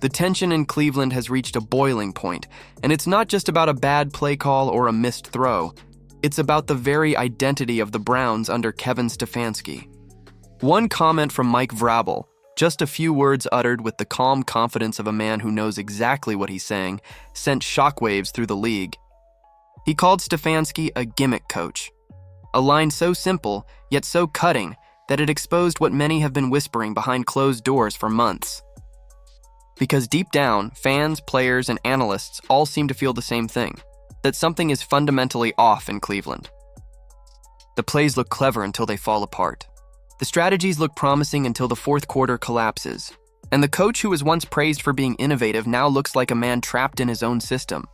The tension in Cleveland has reached a boiling point, and it's not just about a bad play call or a missed throw. It's about the very identity of the Browns under Kevin Stefanski. One comment from Mike Vrabel, just a few words uttered with the calm confidence of a man who knows exactly what he's saying, sent shockwaves through the league. He called Stefanski a gimmick coach, a line so simple, yet so cutting, that it exposed what many have been whispering behind closed doors for months. Because deep down, fans, players, and analysts all seem to feel the same thing, that something is fundamentally off in Cleveland. The plays look clever until they fall apart. The strategies look promising until the fourth quarter collapses. And the coach who was once praised for being innovative now looks like a man trapped in his own system,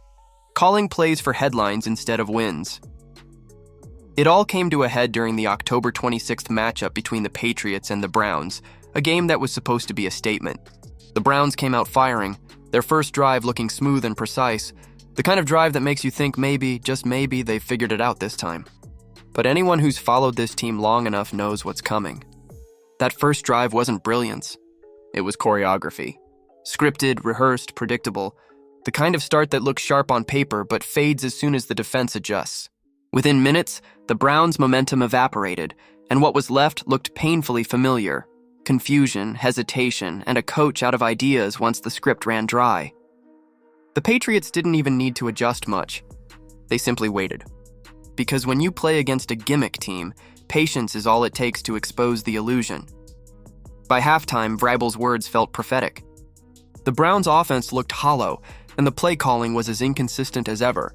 calling plays for headlines instead of wins. It all came to a head during the October 26th matchup between the Patriots and the Browns, a game that was supposed to be a statement. The Browns came out firing, their first drive looking smooth and precise, the kind of drive that makes you think maybe, just maybe, they figured it out this time. But anyone who's followed this team long enough knows what's coming. That first drive wasn't brilliance. It was choreography. Scripted, rehearsed, predictable. The kind of start that looks sharp on paper but fades as soon as the defense adjusts. Within minutes, the Browns' momentum evaporated, and what was left looked painfully familiar. Confusion, hesitation, and a coach out of ideas once the script ran dry. The Patriots didn't even need to adjust much. They simply waited. Because when you play against a gimmick team, patience is all it takes to expose the illusion. By halftime, Vrabel's words felt prophetic. The Browns' offense looked hollow, and the play calling was as inconsistent as ever.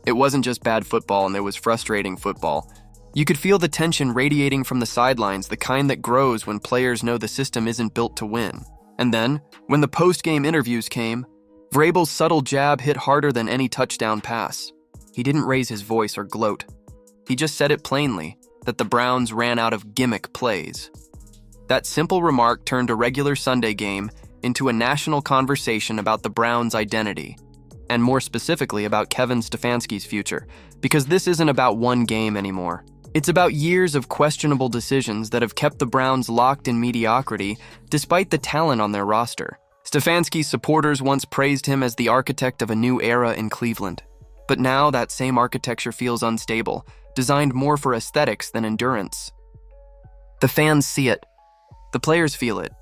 It wasn't just bad football, and there was frustrating football. You could feel the tension radiating from the sidelines, the kind that grows when players know the system isn't built to win. And then, when the post-game interviews came, Vrabel's subtle jab hit harder than any touchdown pass. He didn't raise his voice or gloat. He just said it plainly, that the Browns ran out of gimmick plays. That simple remark turned a regular Sunday game into a national conversation about the Browns' identity, and more specifically about Kevin Stefanski's future, because this isn't about one game anymore. It's about years of questionable decisions that have kept the Browns locked in mediocrity despite the talent on their roster. Stefanski's supporters once praised him as the architect of a new era in Cleveland. But now that same architecture feels unstable, designed more for aesthetics than endurance. The fans see it. The players feel it.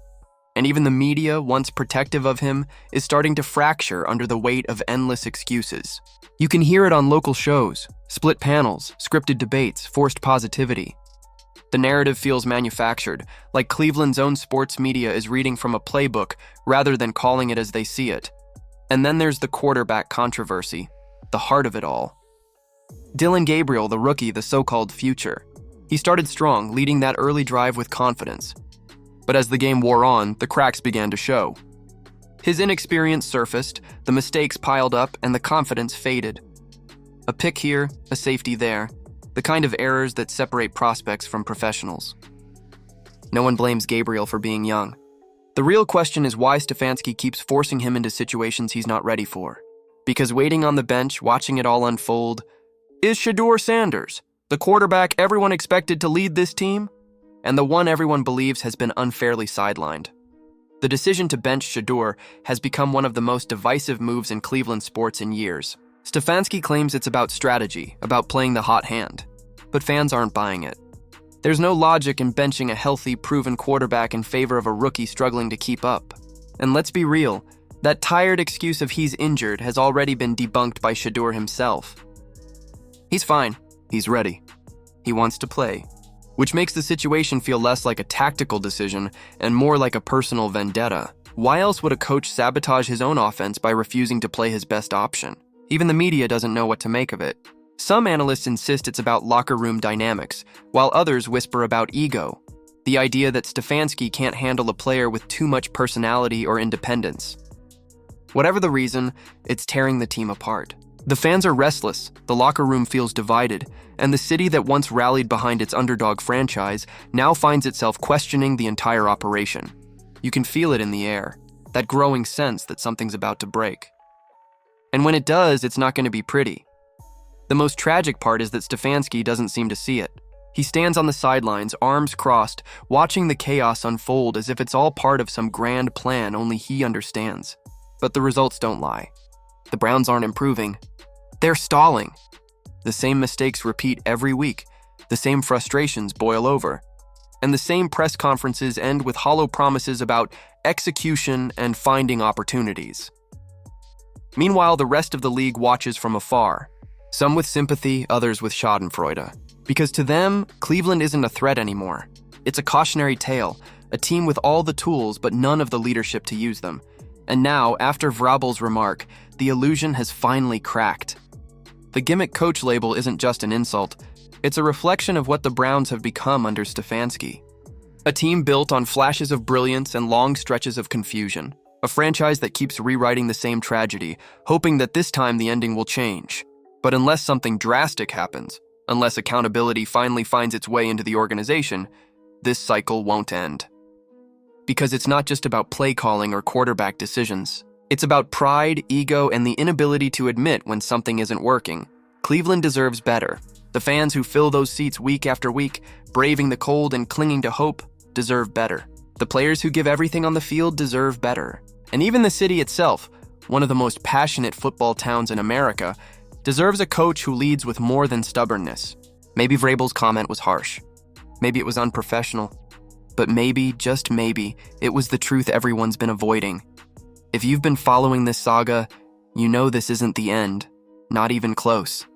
And even the media, once protective of him, is starting to fracture under the weight of endless excuses. You can hear it on local shows, split panels, scripted debates, forced positivity. The narrative feels manufactured, like Cleveland's own sports media is reading from a playbook rather than calling it as they see it. And then there's the quarterback controversy, the heart of it all. Dillon Gabriel, the rookie, the so-called future. He started strong, leading that early drive with confidence. But as the game wore on, the cracks began to show. His inexperience surfaced, the mistakes piled up, and the confidence faded. A pick here, a safety there, the kind of errors that separate prospects from professionals. No one blames Gabriel for being young. The real question is why Stefanski keeps forcing him into situations he's not ready for. Because waiting on the bench, watching it all unfold, is Shedeur Sanders, the quarterback everyone expected to lead this team, and the one everyone believes has been unfairly sidelined. The decision to bench Shedeur has become one of the most divisive moves in Cleveland sports in years. Stefanski claims it's about strategy, about playing the hot hand, but fans aren't buying it. There's no logic in benching a healthy, proven quarterback in favor of a rookie struggling to keep up. And let's be real, that tired excuse of he's injured has already been debunked by Shedeur himself. He's fine. He's ready. He wants to play, which makes the situation feel less like a tactical decision and more like a personal vendetta. Why else would a coach sabotage his own offense by refusing to play his best option? Even the media doesn't know what to make of it. Some analysts insist it's about locker room dynamics, while others whisper about ego, the idea that Stefanski can't handle a player with too much personality or independence. Whatever the reason, it's tearing the team apart. The fans are restless, the locker room feels divided, and the city that once rallied behind its underdog franchise now finds itself questioning the entire operation. You can feel it in the air, that growing sense that something's about to break. And when it does, it's not going to be pretty. The most tragic part is that Stefanski doesn't seem to see it. He stands on the sidelines, arms crossed, watching the chaos unfold as if it's all part of some grand plan only he understands. But the results don't lie. The Browns aren't improving. They're stalling. The same mistakes repeat every week. The same frustrations boil over. And the same press conferences end with hollow promises about execution and finding opportunities. Meanwhile, the rest of the league watches from afar, some with sympathy, others with schadenfreude. Because to them, Cleveland isn't a threat anymore. It's a cautionary tale, a team with all the tools but none of the leadership to use them. And now, after Vrabel's remark, the illusion has finally cracked. The Gimmick coach label isn't just an insult. It's a reflection of what the Browns have become under Stefanski. A team built on flashes of brilliance and long stretches of confusion. A franchise that keeps rewriting the same tragedy, hoping that this time the ending will change. But unless something drastic happens, unless accountability finally finds its way into the organization, this cycle won't end. Because it's not just about play calling or quarterback decisions. It's about pride, ego, and the inability to admit when something isn't working. Cleveland deserves better. The fans who fill those seats week after week, braving the cold and clinging to hope, deserve better. The players who give everything on the field deserve better. And even the city itself, one of the most passionate football towns in America, deserves a coach who leads with more than stubbornness. Maybe Vrabel's comment was harsh. Maybe it was unprofessional. But maybe, just maybe, it was the truth everyone's been avoiding. If you've been following this saga, you know this isn't the end. Not even close.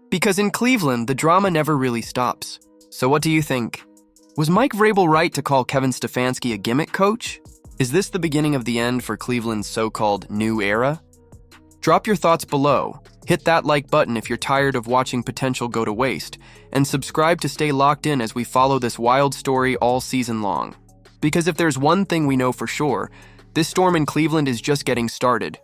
Because in Cleveland, the drama never really stops. So what do you think? Was Mike Vrabel right to call Kevin Stefanski a gimmick coach? Is this the beginning of the end for Cleveland's so-called new era? Drop your thoughts below. Hit that like button if you're tired of watching potential go to waste, and subscribe to stay locked in as we follow this wild story all season long. Because if there's one thing we know for sure, this storm in Cleveland is just getting started.